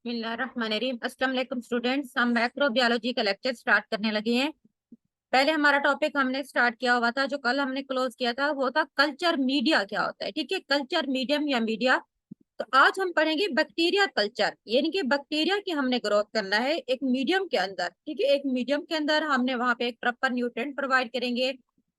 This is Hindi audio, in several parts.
बिस्मिल्लाहिर्रहमानिर्रहीम। अस्सलाम वालेकुम स्टूडेंट्स, हम माइक्रोबायोलॉजी का लेक्चर स्टार्ट करने लगे हैं। पहले हमारा टॉपिक हमने स्टार्ट किया हुआ था, जो कल हमने क्लोज किया था, वो था कल्चर मीडिया क्या होता है। ठीक है, कल्चर मीडियम या मीडिया। तो आज हम पढ़ेंगे बैक्टीरिया कल्चर, यानी कि बैक्टीरिया की हमने ग्रोथ करना है एक मीडियम के अंदर। ठीक है, एक मीडियम के अंदर हमने वहां पे एक प्रॉपर न्यूट्रिएंट प्रोवाइड करेंगे।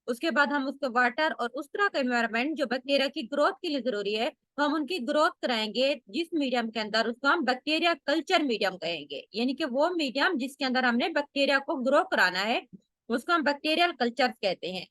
उसके बाद हम उसको वाटर और उस तरह का एनवायरनमेंट जो बैक्टीरिया की ग्रोथ के लिए जरूरी है, तो हम उनकी ग्रोथ कराएंगे जिस मीडियम के अंदर, उसको हम बैक्टीरिया कल्चर मीडियम कहेंगे। यानी कि वो मीडियम जिसके अंदर हमने बैक्टीरिया को ग्रो कराना है, उसको हम बैक्टीरियल कल्चर कहते हैं।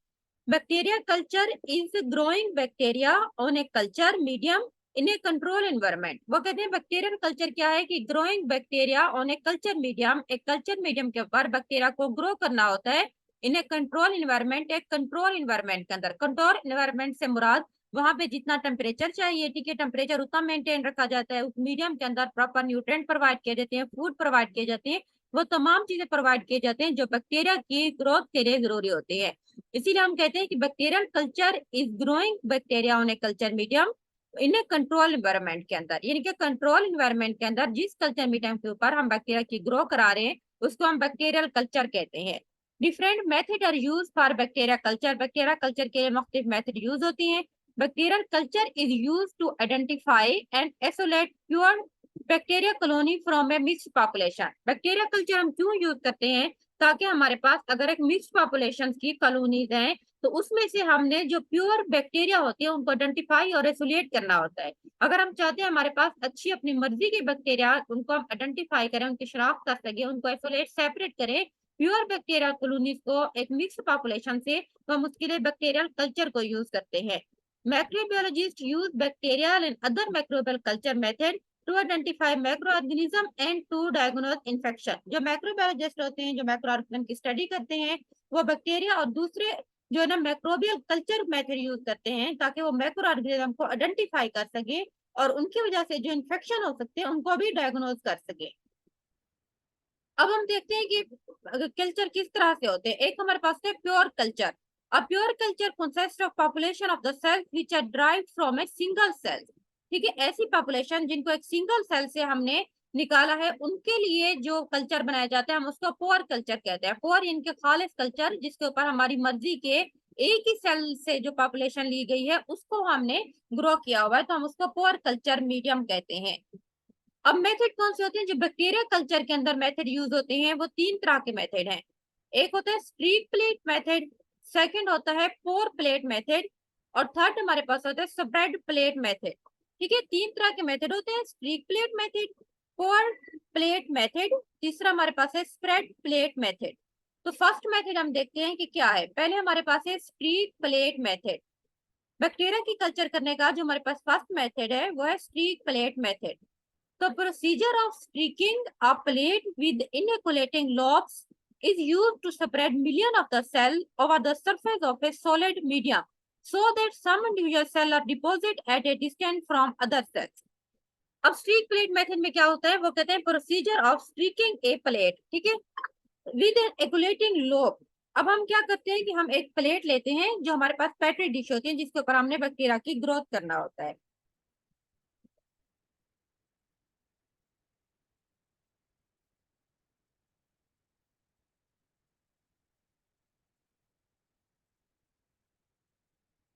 Bacteria culture is growing bacteria on a culture medium in A control environment. वो कहते हैं बैक्टीरियल कल्चर क्या है कि growing bacteria on a culture medium, एक कल्चर मीडियम के ऊपर बैक्टीरिया को ग्रो करना होता है इन ए कंट्रोल एनवायरनमेंट, एक कंट्रोल एनवायरनमेंट के अंदर। कंट्रोल एनवायरनमेंट से मुराद वहां पे जितना टेम्परेचर चाहिए, ठीक है, टेम्परेचर उतना मेंटेन रखा जाता है। उस मीडियम के अंदर प्रॉपर न्यूट्रिएंट प्रोवाइड किए जाते हैं, फूड प्रोवाइड किए जाते हैं, वो तमाम चीजें प्रोवाइड किए जाते हैं जो बैक्टीरिया की ग्रोथ के लिए जरूरी होती है। इसीलिए हम कहते हैं कि bacterial culture is growing bacteria on a culture medium in A control environment के अंदर। यानी कि कंट्रोल एनवायरनमेंट के अंदर जिस कल्चर मीडियम के ऊपर हम बैक्टीरिया की ग्रो करा रहे हैं, उसको हम बैक्टीरियल कल्चर कहते हैं। Different method are use for bacteria culture. Bacteria culture के लिए मुख्तलिफ मेथड यूज होती हैं। Bacterial culture is use to identify and isolate pure bacteria colony from a mixed population. Bacteria culture हम क्यों यूज करते हैं? ताकि हमारे पास अगर एक मिक्स्ड पॉपुलेशन की कॉलोनीज हैं, तो उसमें से हमने जो प्योर बैक्टीरिया होती है उनको आइडेंटिफाई और आइसोलेट करना होता है। अगर हम चाहते हैं हमारे पास अच्छी अपनी मर्जी के बैक्टीरिया, उनको हम आइडेंटिफाई करें, उनकी शनाख्त कर सके, उनको आइसोलेट सेपरेट करें प्योर बैक्टीरिया कॉलोनीज को एक मिक्स पॉपुलेशन से, तो हम उसके लिए बैक्टीरियल कल्चर को यूज करते हैं। Microbiologists use bacterial and other microbial culture method to identify microorganism and to diagnose infection। जो माइक्रोबायोलॉजिस्ट होते हैं, जो माइक्रोऑर्गेनिज्म की स्टडी करते हैं, वो बैक्टीरिया और दूसरे जो है ना माइक्रोबियल कल्चर मेथड यूज करते हैं ताकि वो माइक्रो ऑर्गेनिज्म को आइडेंटिफाई कर सके और उनकी वजह से जो इन्फेक्शन हो सकते हैं उनको भी डायग्नोज कर सके। अब हम देखते हैं कि कल्चर किस तरह से होते हैं। एक हमारे पास है pure culture. A pure culture consist of population of the cells which are derived from a single cell. ठीक है, ऐसी पॉपुलेशन जिनको एक सिंगल सेल से हमने निकाला है, उनके लिए जो कल्चर बनाया जाता है हम उसको प्योर कल्चर कहते हैं। प्योर इनके खालिस कल्चर, जिसके ऊपर हमारी मर्जी के एक ही सेल से जो पॉपुलेशन ली गई है उसको हमने ग्रो किया हुआ है, तो हम उसको प्योर कल्चर मीडियम कहते हैं। अब मेथड कौन से होते हैं जो बैक्टीरिया कल्चर के अंदर मेथड यूज होते हैं? वो तीन तरह के मेथड हैं। एक होता है स्ट्रीक प्लेट मेथड, सेकंड होता है पोर प्लेट मेथड, और थर्ड हमारे पास होता है स्प्रेड प्लेट मेथड। ठीक है, तीन तरह के मेथड होते हैं, स्ट्रीक प्लेट मेथड, पोर प्लेट मेथड, तीसरा हमारे पास है स्प्रेड प्लेट मेथड। तो फर्स्ट मेथड हम देखते हैं कि क्या है। पहले हमारे पास है स्ट्रीक प्लेट मेथड। बैक्टीरिया की कल्चर करने का जो हमारे पास फर्स्ट मेथड है वो है streak plate method. The procedure of streaking a plate with inoculating lobes is used to spread millions of the cell over the surface of a solid medium so that some individual cells are deposited at a distance from other cells। अब स्ट्रीक प्लेट मेथड में क्या होता है? वो कहते हैं procedure of streaking A plate, ठीक है, विद एन एक्युलेटिंग लोब। अब हम क्या करते हैं कि हम एक प्लेट लेते हैं जो हमारे पास पेट्री डिश होती है जिसके ऊपर हमने बैक्टीरिया की ग्रोथ करना होता है।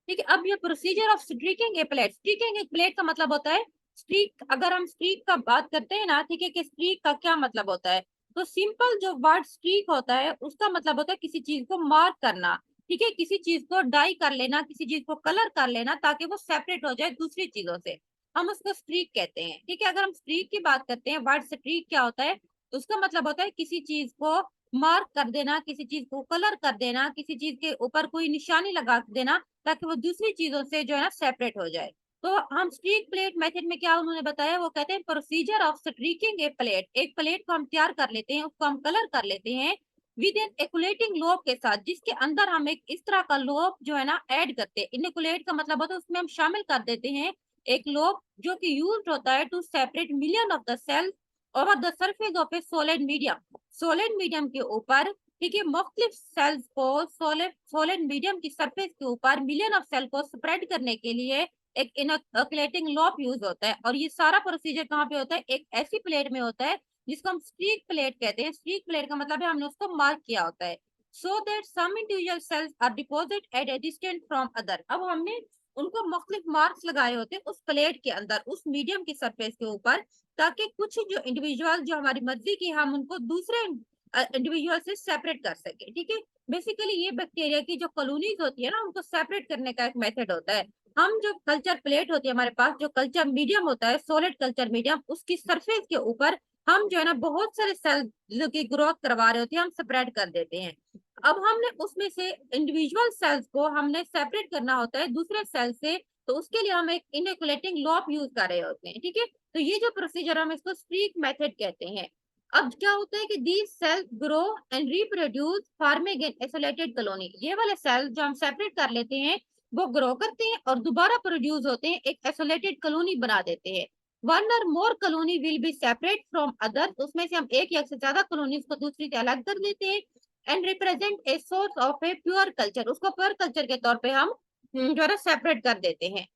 ठीक है, अब ये procedure of streaking A plate. Streaking A plate का मतलब होता है स्ट्रीक। अगर हम स्ट्रीक का बात करते हैं ना, ठीक है, कि स्ट्रीक का क्या मतलब होता है, तो सिंपल जो वर्ड स्ट्रीक होता है उसका मतलब होता है किसी चीज को मार्क करना। ठीक है, किसी चीज को डाई कर लेना, किसी चीज को कलर कर लेना ताकि वो सेपरेट हो जाए दूसरी चीजों से, हम उसको स्ट्रीक कहते हैं। ठीक है, अगर हम स्ट्रीक की बात करते हैं, वर्ड स्ट्रीक क्या होता है, उसका मतलब होता है किसी चीज को मार्क कर देना, किसी चीज को कलर कर देना, किसी चीज के ऊपर कोई निशानी लगा देना ताकि वो दूसरी चीजों से जो है ना सेपरेट हो जाए। तो हम स्ट्रीक प्लेट मेथड में क्या उन्होंने बताया, वो कहते हैं procedure of streaking A plate. एक प्लेट को हम तैयार कर लेते हैं, उसको हम कलर कर लेते हैं विद एन एक्युलेटिंग लोब के साथ, जिसके अंदर हम एक इस तरह का लोब जो है ना ऐड करते हैं। इनकुलेट का मतलब होता है उसमें हम शामिल कर देते हैं एक लोब जो कि यूज होता है to separate million of the cells over the surface of a solid medium. Solid medium के ऊपर, ठीक है, मुख्तलिफ सेल्स को सॉलिड मीडियम की सरफेस के ऊपर मिलियन ऑफ सेल को स्प्रेड करने के लिए एक इनोकुलेटिंग लॉप यूज होता है। और ये सारा प्रोसीजर कहाँ पे होता है, एक ऐसी प्लेट में होता है जिसको हम स्ट्रीक प्लेट कहते हैं। स्ट्रीक प्लेट का मतलब है हमने उसको मार्क किया होता है, so that some individual cells are deposit at a distance from other. अब हमने उनको मुख्तलिफ मार्क्स लगाए होते हैं उस प्लेट के अंदर, उस मीडियम की सरफेस के ऊपर, ताकि कुछ जो इंडिविजुअल जो हमारी मर्जी की, हम उनको दूसरे इंडिविजुअल से सेपरेट कर सके। ठीक है, बेसिकली ये बैक्टीरिया की जो कॉलोनीज होती है ना, उनको सेपरेट करने का एक मेथड होता है। हम जो कल्चर प्लेट होती है हमारे पास, जो कल्चर मीडियम होता है, सॉलिड कल्चर मीडियम, उसकी सरफेस के ऊपर हम जो है ना बहुत सारे सेल जो की ग्रोथ करवा रहे होते हैं, हम सेपरेट कर देते हैं। अब हमने उसमें से इंडिविजुअल सेल्स को हमने सेपरेट करना होता है दूसरे सेल से, तो उसके लिए हम एक इनोकुलेटिंग लॉप यूज कर रहे होते हैं। ठीक है, तो ये जो प्रोसीजर हम इसको स्ट्रीक मेथड कहते हैं। अब क्या होता है कि these cells grow and reproduce forming an isolated colony. ये वाले सेल जो हम सेपरेट कर लेते हैं वो ग्रो करते हैं और दोबारा प्रोड्यूस होते हैं, एक आइसोलेटेड कॉलोनी बना देते हैं। वन और more colony will be separate from other, उसमें से हम एक या से ज्यादा कॉलोनीज को दूसरी से अलग कर देते हैं। And represent a source of a pure culture, उसको प्योर कल्चर के तौर पे हम जो है सेपरेट कर देते हैं।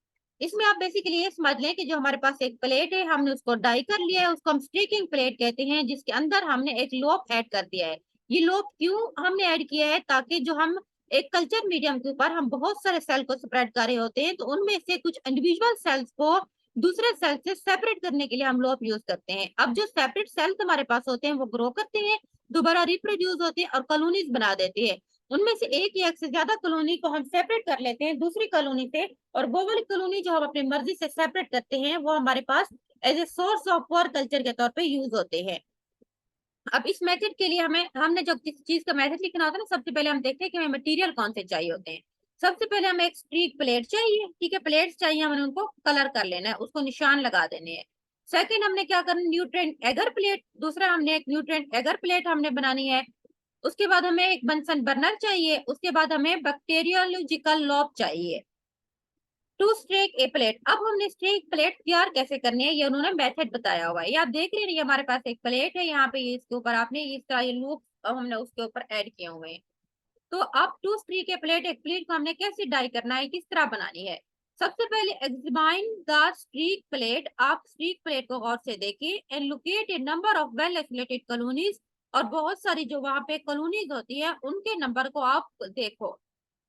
इसमें आप बेसिकली ये समझ लें कि जो हमारे पास एक प्लेट है, हमने उसको डाई कर लिया है, उसको हम स्टिकिंग प्लेट कहते हैं, जिसके अंदर हमने एक लोप ऐड कर दिया है। ये लोप क्यों हमने ऐड किया है, ताकि जो हम एक कल्चर मीडियम के ऊपर हम बहुत सारे सेल को सेपरेट कर रहे होते हैं, तो उनमें से कुछ इंडिविजुअल सेल्स को दूसरे सेल से सेपरेट करने के लिए हम लोप यूज करते हैं। अब जो सेपरेट सेल्स हमारे पास होते हैं वो ग्रो करते हैं, दोबारा रिप्रोड्यूस होते हैं और कॉलोनीज बना देते हैं। उनमें से एक या एक से ज्यादा कॉलोनी को हम सेपरेट कर लेते हैं दूसरी कॉलोनी से, और वो वाली कॉलोनी जो हम अपनी मर्जी से सेपरेट करते हैं वो हमारे पास as a source of pure culture के तौर पे यूज होते हैं। अब इस मेथड के लिए हमने जब किसी चीज का मेथड लिखना होता है ना, सबसे पहले हम देखते हैं कि हमें मटेरियल कौन से चाहिए होते हैं। सबसे पहले हमें एक स्ट्रीक प्लेट चाहिए। ठीक है, प्लेट्स चाहिए, हमें उनको कलर कर लेना है, उसको निशान लगा देने हैं। सेकंड हमने क्या करना, न्यूट्रिएंट एगर प्लेट, दूसरा हमने एक न्यूट्रिएंट एगर प्लेट हमने बनानी है। उसके बाद हमें एक बंसन बर्नर चाहिए। उसके बाद हमें बैक्टीरियोलॉजिकल लॉब चाहिए टू स्टेक ए प्लेट। अब हमने स्टेक प्लेट तैयार कैसे करनी है ये उन्होंने मेथड बताया हुआ है। ये आप देख रहे हैं, हमारे पास एक प्लेट है, यहाँ पे इसके ऊपर आपने इस तरह ये लूप हमने उसके ऊपर ऐड किए हुए हैं। तो अब टू स्टेक ए प्लेट, एक प्लेट को हमने कैसे डाई करना है, किस तरह बनानी है। सबसे पहले एग्जामाइन द स्ट्रीक प्लेट, आप स्ट्रीक प्लेट को गौर से देखिए and locate A number of well isolated colonies, और बहुत सारी जो वहां पे कॉलोनीज होती है उनके नंबर को आप देखो।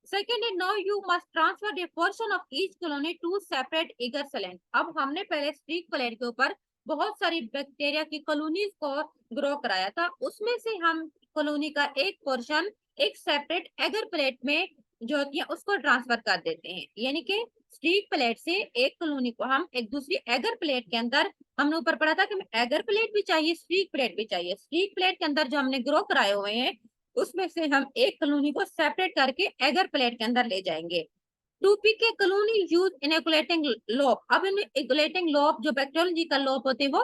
Second is now you must transfer a portion of each colony to separate agar saline। अब हमने पहले स्ट्रीक प्लेट के ऊपर बहुत सारी बैक्टीरिया की कॉलोनीज को ग्रो कराया था, उसमें से हम कॉलोनी का एक पोर्शन एक सेपरेट एगर प्लेट में जो होती है उसको ट्रांसफर कर देते हैं। यानी कि स्ट्रीक प्लेट से एक कॉलोनी को हम एक दूसरी एगर प्लेट के अंदर, हमने ऊपर पढ़ा था कि एगर प्लेट भी चाहिए स्ट्रीक प्लेट भी चाहिए, स्ट्रीक प्लेट के अंदर जो हमने ग्रो कराए हुए हैं उसमें से हम एक कॉलोनी को सेपरेट करके एगर प्लेट के अंदर ले जाएंगे। To pick a colony use inoculating loop. अब इन इनोकुलेटिंग लोब जो बैक्टीरियोलॉजिकल लोब होते हैं वो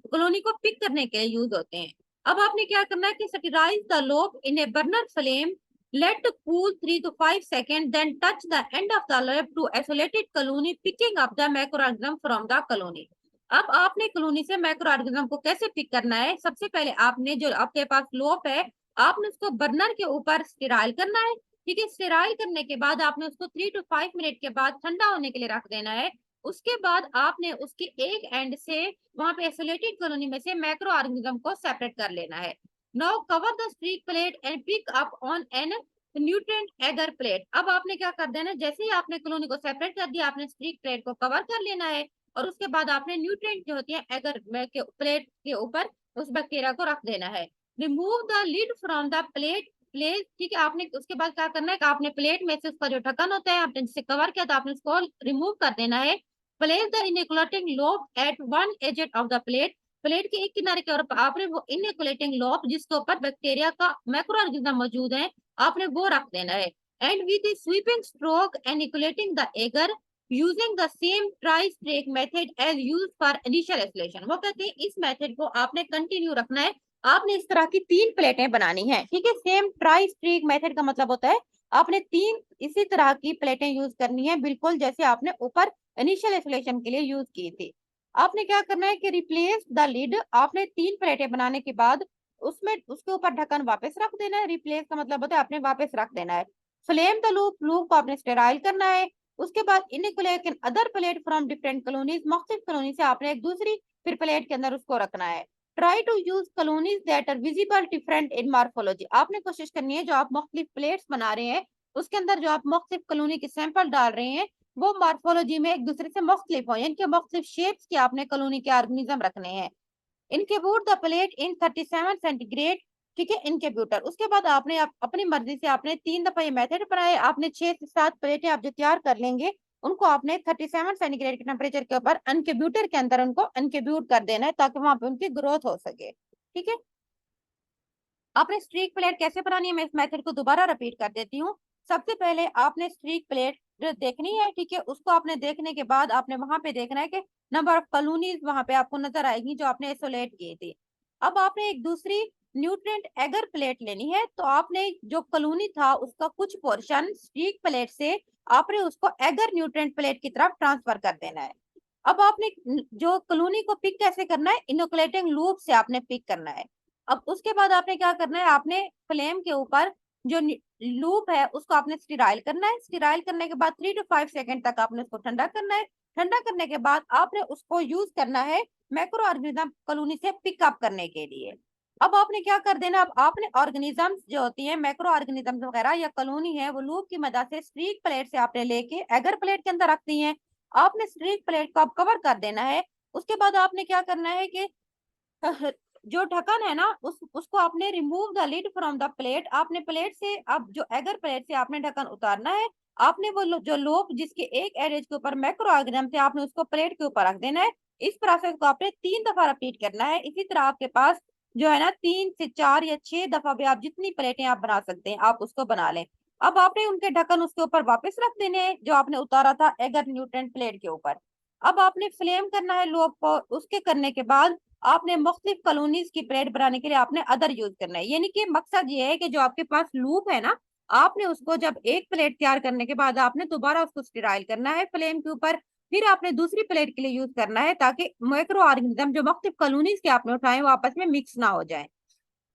कॉलोनी को पिक करने के लिए यूज होते हैं। अब आपने क्या करना है कि sterilise the loop in a burner flame, let cool 3 to 5 seconds, then touch the end of the lobe to isolated colony, picking up the microorganism from the colony। अब आपने कॉलोनी से माइक्रोऑर्गेनिज्म को कैसे पिक करना है, सबसे पहले आपने जो आपके पास लोब है आपने उसको बर्नर के ऊपर स्टेराइल करना है। ठीक है, स्टेराइल करने के बाद आपने उसको 3 to 5 मिनट के बाद ठंडा होने के लिए रख देना है। उसके बाद आपने उसके एक एंड से वहां पे आइसोलेटेड कॉलोनी में से माइक्रो ऑर्गेनिज्म को सेपरेट कर लेना है। Now cover the streak plate and pick up on an nutrient agar plate. अब आपने क्या कर देना, जैसे ही आपने कॉलोनी को सेपरेट कर दिया आपने स्ट्रीक प्लेट को कवर कर लेना है, और उसके बाद आपने न्यूट्रिएंट जो होती है एगर के प्लेट के ऊपर उस बैक्टीरिया को रख देना है। Remove the lid from the plate. ठीक है, आपने उसके बाद क्या करना है कि आपने प्लेट में से उसका जो ढक्कन होता है आपने जिससे कवर किया था आपने उसको रिमूव कर देना है। Place the inoculating loop at one edge of the plate. Plate के एक किनारे के ऊपर आपने वो इनोकुलेटिंग लोब जिसके ऊपर बैक्टीरिया का माइक्रोऑर्गेनिज्म मौजूद है आपने वो रख देना है। And with sweeping stroke inoculating the agar using the same try streak method as use for initial isolation. वो कहते हैं इस मेथड को आपने कंटिन्यू रखना है, आपने इस तरह की 3 प्लेटें बनानी है। ठीक है, सेम ट्राई स्ट्रीक मेथड का मतलब होता है आपने 3 इसी तरह की प्लेटें यूज करनी है, बिल्कुल जैसे आपने ऊपर इनिशियल आइसोलेशन के लिए यूज की थी। आपने क्या करना है कि रिप्लेस द लिड, आपने 3 प्लेटें बनाने के बाद उसमें उसके ऊपर ढक्कन वापस रख देना है। रिप्लेस का मतलब होता है आपने वापस रख देना है। फ्लेम द लूप, लूप को आपने स्टेराइल करना है। उसके बाद inoculate in other plate from different colonies, मुख्तलिफ कॉलोनी से आपने एक दूसरी फिर प्लेट के अंदर उसको रखना है। Try to use colonies that are visible different in morphology, आपने कोशिश करनी है जो आप मुख्तलिफ प्लेट्स बना रहे हैं उसके अंदर जो आप मुख्तलिफ कॉलोनी के सैंपल डाल रहे हैं वो मार्फोलॉजी में एक दूसरे से मुख्तलिफ हो, यानी कि मुख्तलिफ शेप्स के आपने कॉलोनी के ऑर्गेनिज्म रखने हैं। इनकेब्यूट द प्लेट इन 37 सेंटीग्रेड, ठीक है, इनकेब्यूटर। उसके बाद आपने अपनी मर्जी से आपने 3 दफा ये मेथड बनाए, आपने 6 से 7 प्लेटें आप जो तैयार कर लेंगे उनको आपने 37 सेंटीग्रेड के टेम्परेचर के ऊपर इनकेब्यूटर के अंदर उनको इनकेब्यूट कर देना है ताकि वहां पे उनकी ग्रोथ हो सके। ठीक है, आपने स्ट्रीक प्लेट कैसे बनानी है मैं इस मेथड को दोबारा रिपीट कर देती हूँ। सबसे पहले आपने स्ट्रीक प्लेट देखनी है, ठीक है, उसको आपने देखने के बाद आपने वहां पे देखना है कि नंबर ऑफ कॉलोनीज वहां पे आपको नजर आएगी जो आपने आइसोलेट किए थे। अब आपने एक दूसरी न्यूट्रिएंट एगर प्लेट लेनी है, तो आपने जो कॉलोनी था उसका कुछ पोर्शन स्ट्रीक प्लेट से आपने उसको एगर न्यूट्रिएंट प्लेट की तरफ ट्रांसफर कर देना है। अब आपने जो कॉलोनी को पिक कैसे करना है, इनोकुलेटिंग लूप से आपने पिक करना है। अब उसके बाद आपने क्या करना है, आपने फ्लेम के ऊपर जो लूप है उसको आपने स्टिराइल करना है। स्टिराइल करने के बाद 3 to 5 सेकेंड तक आपने उसको ठंडा करना है। ठंडा करने के बाद आपने उसको यूज करना है मैक्रो ऑर्गेनिज्म कॉलोनी से पिकअप करने के लिए। अब आपने क्या कर देना, अब आपने ऑर्गेनिजम्स जो होती है मैक्रो ऑर्गेनिजम्स वगैरह या कॉलोनी है वो लूप की मदद से स्ट्रीक प्लेट से आपने लेके एगर प्लेट के अंदर रख दी है। आपने स्ट्रीक प्लेट को आप कवर कर देना है। उसके बाद आपने क्या करना है कि जो ढक्कन है ना उसको आपने remove the lid from the plate, आपने प्लेट से अब जो एगर प्लेट से आपने ढक्कन उतारना है। आपने वो जो लोब जिसके एक एज के ऊपर मैक्रो ऑर्गेनिज्म थे आपने उसको प्लेट के ऊपर रख देना है। इस प्रोसेस को आपने 3 दफा रिपीट करना है। इसी तरह आपके पास जो है ना 3 से 4 या 6 दफा भी आप जितनी प्लेटें आप बना सकते हैं आप उसको बना लें। अब आपने उनके ढक्कन उसके ऊपर वापस रख देने हैं जो आपने उतारा था एगर न्यूट्रेंट प्लेट के ऊपर। अब आपने फ्लेम करना है लोब को, उसके करने के बाद आपने मुख्तलिफ कॉलोनीज की प्लेट बनाने के लिए आपने अदर यूज करना है। यानी कि मकसद ये है कि जो आपके पास लूप है ना आपने उसको जब एक प्लेट तैयार करने के बाद आपने दोबारा उसको स्टिराइल करना है फ्लेम के ऊपर, फिर आपने दूसरी प्लेट के लिए यूज करना है ताकि माइक्रो ऑर्गेनिज्म जो मुख्तलिफ कॉलोनीज के आपने उठाए वो आपस में मिक्स ना हो जाए।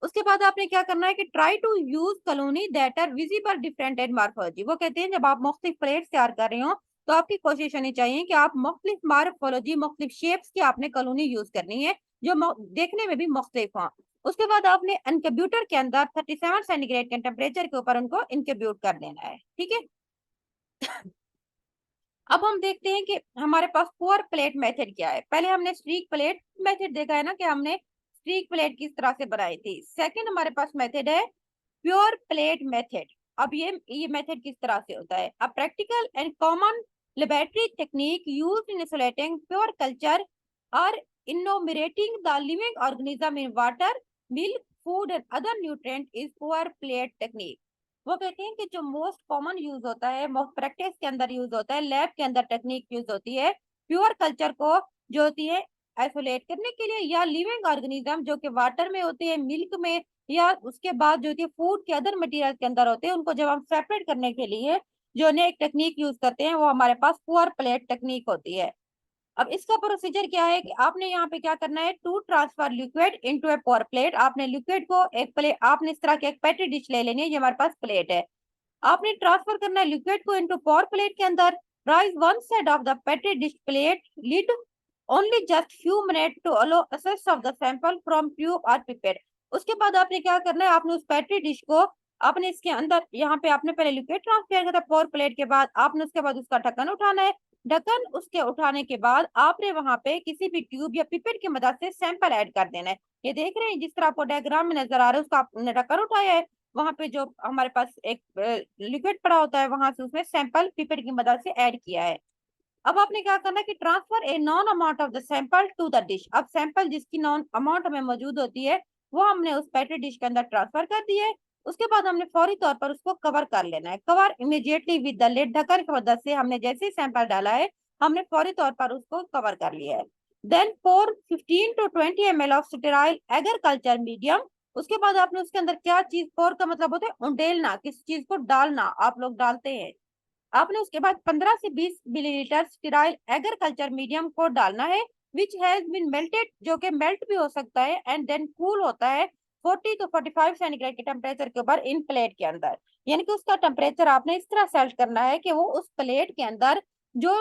उसके बाद आपने क्या करना है कि try to use colony that are visible different and morphology, वो कहते हैं जब आप मुख्तलिफ प्लेट तैयार कर रहे हो तो आपकी कोशिश होनी चाहिए कि आप मुख्तलिफ मॉर्फोलॉजी मुख्तलिफ शेप्स की आपने कॉलोनी यूज करनी है जो देखने में भी मुख्तलिफ हो। उसके बाद आपने इनक्यूबेटर के अंदर 37 सेंटीग्रेड के टेम्परेचर के ऊपर उनको इनक्यूबेट कर देना है। ठीक है, अब हम देखते हैं कि हमारे पास पुअर प्लेट मेथड क्या है। पहले हमने स्ट्रीक प्लेट मेथड देखा है ना कि हमने स्ट्रीक प्लेट किस तरह से बनाई थी। सेकंड हमारे पास मेथड है प्योर प्लेट मेथड। अब ये मेथड किस तरह से होता है, a practical and common laboratory technique used in isolating pure culture और enumerating the living organism in water milk food and other nutrient is pour plate technique. वो कहते हैं कि जो मोस्ट कॉमन यूज होता है प्रैक्टिस के अंदर यूज होता है लैब के अंदर टेक्निक यूज होती है प्योर कल्चर को जो होती है आइसोलेट करने के लिए या लिविंग ऑर्गेनिज्म जो कि वाटर में होते हैं मिल्क में या उसके बाद जो होती है फूड के अदर मटेरियल के अंदर होते हैं उनको जब हम सेपरेट करने के लिए जो ने एक टेक्निक यूज करते हैं वो हमारे पास पुअर प्लेट टेक्निक होती है। अब इसका प्रोसीजर क्या है कि आपने यहाँ पे क्या करना है, to transfer liquid into a pour plate. आपने लिक्विड को एक प्लेट आपने इस तरह की एक पेटी डिश ले लेनी है, ये हमारे पास प्लेट है। आपने ट्रांसफर करना है लिक्विड को इनटू पोर प्लेट के अंदर। Raise one side of the petri dish plate lid only just few minute to allow access of the sample from tube और पिपेट। उसके बाद आपने क्या करना है, आपने उस पेटी डिश को आपने इसके अंदर यहाँ पे आपने पहले लिक्विड ट्रांसफर किया था पोर प्लेट के बाद आपने उसके बाद उसका ढक्कन उठाना है। ढक्कन उसके उठाने के बाद आपने वहां पे किसी भी ट्यूब या पिपेट की मदद से सैंपल ऐड कर देना है। ये देख रहे हैं जिस तरह आपको डायग्राम में नजर आ रहा है उसका आपने ढक्कन उठाया है, वहां पे जो हमारे पास एक लिक्विड पड़ा होता है वहां से उसमें सैंपल पिपेट की मदद से ऐड किया है। अब आपने क्या करना है कि transfer a known amount of the sample to the dish. अब सैंपल जिसकी नॉन अमाउंट हमें मौजूद होती है वो हमने उस पेट्री डिश के अंदर ट्रांसफर कर दी है। उसके बाद हमने फौरी तौर पर उसको कवर कर लेना है। Cover immediately with the lid, ढक्कन की मदद से हमने जैसे ही सैंपल डाला है हमने फौरी तौर पर उसको कवर कर लिया है। Then pour 15 to 20 ml of sterile agriculture medium. उसके बाद आपने उसके अंदर क्या चीज, पोर का मतलब होता है उंडेलना, किसी चीज को डालना, आप लोग डालते हैं। आपने उसके बाद 15 से 20 मिलीलीटर स्टेराइल एग्रीकल्चर मीडियम को डालना है विच हैज बीन मेल्टेड, जो कि मेल्ट भी हो सकता है एंड देन कूल होता है 40 to 45 सेंटीग्रेड के टेम्परेचर के ऊपर इन प्लेट के अंदर। यानी कि उसका टेम्परेचर आपने इस तरह सेट करना है कि वो उस प्लेट के अंदर जो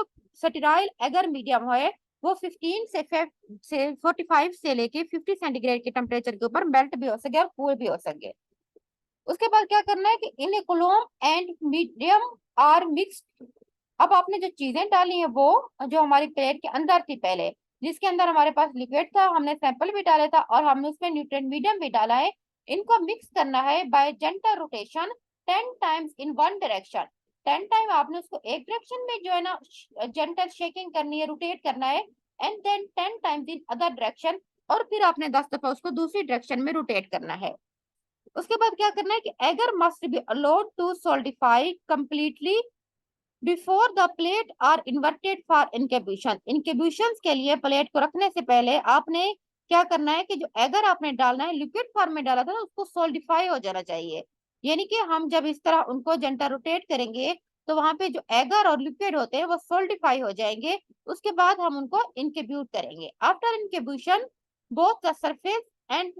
स्टेराइल एगर मीडियम है वो 15 से 45 से लेके 50 सेंटीग्रेड के टेम्परेचर के ऊपर मेल्ट भी हो सके और कूल भी हो सके। उसके बाद क्या करना है कि इनेकोलम एंड मीडियम आर मिक्स्ड। अब आपने जो चीजें डाली हैं वो जो हमारी प्लेट के अंदर थी पहले, जिसके अंदर हमारे पास लिक्विड था, हमने सैंपल भी डाला था और हमने उसमें न्यूट्रिएंट मीडियम भी डाला है, इनको मिक्स करना है by gentle rotation 10 times in one direction. 10 time आपने उसको एक डायरेक्शन में जो है ना जेंटल शेकिंग करनी है, रोटेट करना है, and then 10 times in other direction, और फिर आपने 10 दफा उसको दूसरी डायरेक्शन में रोटेट करना है। उसके बाद क्या करना है कि agar must be allowed to solidify completely before the plate are inverted for incubation. Incubation के लिए प्लेट को रखने से पहले आपने क्या करना है कि जो एगर आपने डालना है लिक्विड फॉर्म में डाला था ना उसको सॉलिडिफाई हो जाना चाहिए। यानी कि हम जब इस तरह उनको जेंटल रोटेट करेंगे तो वहां पे जो एगर और लिक्विड होते हैं वो सॉलिडिफाई हो जाएंगे। उसके बाद हम उनको इनकेब्यूट करेंगे। After incubation both the surface and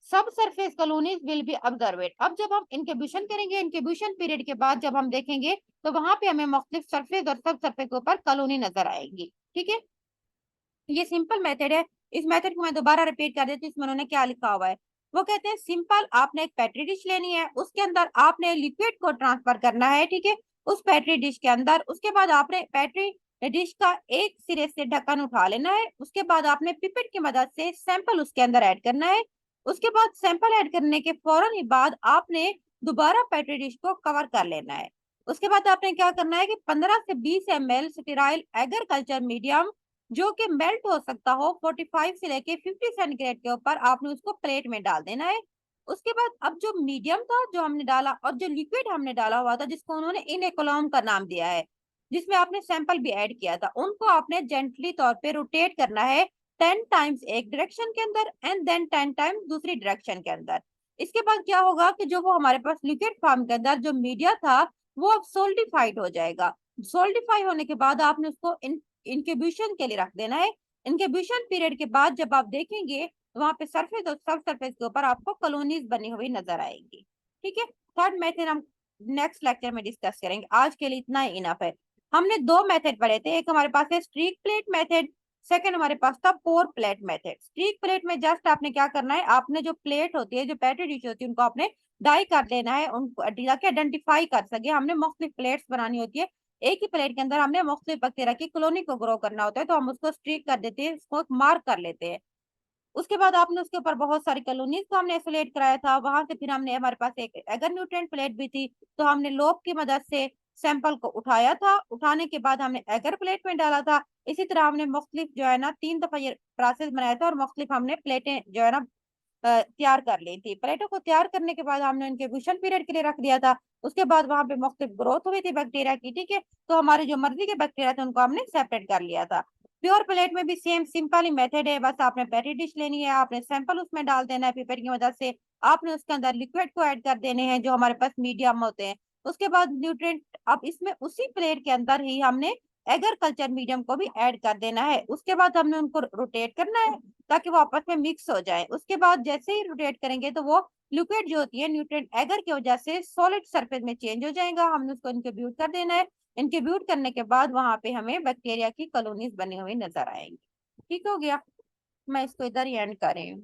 subsurface colonies will be observed. अब जब हम इंक्यूबेशन करेंगे, इंक्यूबेशन पीरियड के बाद जब हम देखेंगे तो वहां पे हमें मुख्तलिफ सरफेस और सब सरफेस के ऊपर कॉलोनी नजर आएगी। ठीक है, ये सिंपल मेथड है। इस मेथड को मैं दोबारा रिपीट कर देती हूँ, इसमें उन्होंने क्या लिखा हुआ है। वो कहते हैं सिंपल, आपने एक पेट्री डिश लेनी है, उसके अंदर आपने लिक्विड को ट्रांसफर करना है, ठीक है, उस पेट्री डिश के अंदर। उसके बाद आपने पेट्री डिश का एक सिरे से ढक्कन उठा लेना है। उसके बाद आपने पिपेट की मदद से सैंपल उसके अंदर ऐड करना है। उसके बाद सैंपल ऐड करने के फौरन ही बाद आपने दोबारा पेट्री डिश को कवर कर लेना है। उसके बाद आपने क्या करना है कि 15 से 20 ml स्टेराइल एग्रीकल्चर मीडियम जो कि मेल्ट हो सकता हो 45 से लेके 50 सेंटीग्रेड के ऊपर, आपने उसको प्लेट में डाल देना है। उसके बाद अब जो मीडियम था जो हमने डाला और जो लिक्विड हमने डाला हुआ था जिसको उन्होंने इनेकोलम का नाम दिया है, जिसमें आपने सैंपल भी ऐड किया था, उनको आपने जेंटली तौर पे रोटेट करना है 10 टाइम्स एक डायरेक्शन के अंदर एंड देन 10 टाइम्स दूसरी डायरेक्शन के अंदर। इसके बाद क्या होगा कि जो वो हमारे पास लिक्विड फॉर्म के अंदर जो मीडिया था वो अब सोल्डिफाइड हो जाएगा। सोल्डिफाई होने के बाद आपने उसको इंक्यूबेशन के लिए रख देना है। इंक्यूबेशन पीरियड के बाद जब आप देखेंगे वहां पे सरफेस और सब सरफेस के ऊपर आपको कॉलोनीज बनी हुई नजर आएंगी। ठीक है, थर्ड मेथड हम नेक्स्ट लेक्चर में डिस्कस करेंगे। आज के लिए इतना ही इनफ है। हमने दो मेथड पढ़े थे, एक हमारे पास है स्ट्रीक प्लेट मेथड, सेकंड हमारे पास था पोर प्लेट मेथड। स्ट्रीक प्लेट में जस्ट आपने क्या करना है, आपने जो प्लेट होती है, जो पेट्री डिश होती है, उनको आपने डाई कर देना है, उनको ताकि आइडेंटिफाई कर सके। हमने मुख्तलिफ प्लेट्स बनानी होती है, एक ही प्लेट के अंदर हमने मुख्तलिफ बैक्टीरिया की कॉलोनी को ग्रो करना होता है, तो हम उसको स्ट्रीक कर देते हैं, उसको मार्क कर लेते हैं। उसके बाद आपने उसके ऊपर बहुत सारी कॉलोनीज को हमने आइसोलेट कराया था। वहां से फिर हमने, हमारे पास एक एगर न्यूट्रिएंट प्लेट भी थी, तो हमने लोब की मदद से सैंपल को उठाया था। उठाने के बाद हमने एगर प्लेट में डाला था। इसी तरह हमने मुख्तलिफ जो है ना 3 दफा ये प्रोसेस बनाया था और मुख्तलिफ हमने प्लेटें जो है ना तैयार कर ली थी। प्लेटों को तैयार करने के बाद हमने उनके कुशन पीरियड के लिए रख दिया था। उसके बाद वहां पे मुख्तलिफ ग्रोथ हुई थी बैक्टीरिया की। ठीक है, तो हमारे जो मर्जी के बैक्टीरिया थे उनको हमने सेपरेट कर लिया था। प्योर प्लेट में भी सेम सिंपल ही मेथड है, बस आपने पेटी डिश लेनी है, आपने सैंपल उसमें डाल देना है पिपेट की मदद से, आपने उसके अंदर लिक्विड को ऐड कर देने हैं जो हमारे पास मीडियम होते हैं। उसके बाद न्यूट्रिएंट, अब इसमें उसी प्लेट के अंदर ही हमने एग्रीकल्चर मीडियम को भी ऐड कर देना है। उसके बाद हमने उनको रोटेट करना है ताकि वो आपस में मिक्स हो जाए। उसके बाद जैसे ही रोटेट करेंगे तो वो लिक्विड जो होती है न्यूट्रिएंट एगर की वजह से सॉलिड सरफेस में चेंज हो जाएगा। हमने उसको इंक्यूब्यूट कर देना है। इंक्यूब्यूट करने के बाद वहां पे हमें बैक्टीरिया की कॉलोनीज बनी हुई नजर आएंगी। ठीक हो गया, मैं इसको इधर ही एंड कर रही हूँ।